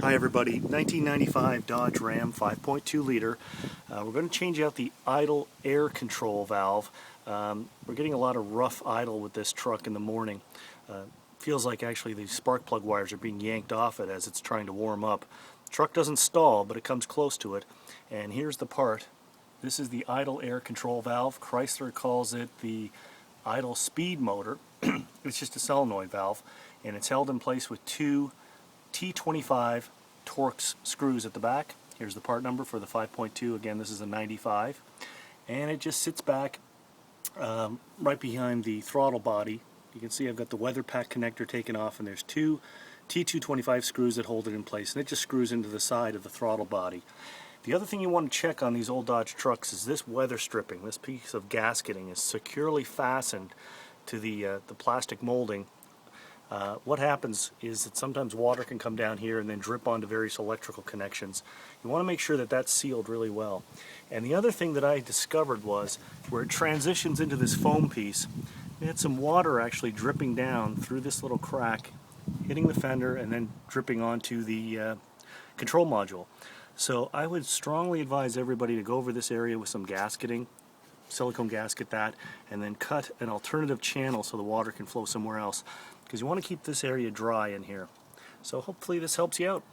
Hi everybody, 1995 Dodge Ram 5.2 liter. We're going to change out the idle air control valve. We're getting a lot of rough idle with this truck in the morning. Feels like actually the spark plug wires are being yanked off it as it's trying to warm up. The truck doesn't stall, but it comes close to it. And here's the part. This is the idle air control valve. Chrysler calls it the idle speed motor. It's just a solenoid valve, and it's held in place with two T25 Torx screws at the back. Here's the part number for the 5.2. Again, this is a 95, and it just sits back right behind the throttle body. You can see I've got the weather pack connector taken off, and there's two T225 screws that hold it in place, and it just screws into the side of the throttle body. The other thing you want to check on these old Dodge trucks is this weather stripping. This piece of gasketing is securely fastened to the plastic molding. What happens is that sometimes water can come down here and then drip onto various electrical connections. You want to make sure that that's sealed really well. And the other thing that I discovered was where it transitions into this foam piece, we had some water actually dripping down through this little crack, hitting the fender and then dripping onto the control module. So I would strongly advise everybody to go over this area with some gasketing, silicone gasket that, and then cut an alternative channel so the water can flow somewhere else, because you want to keep this area dry in here. So hopefully this helps you out.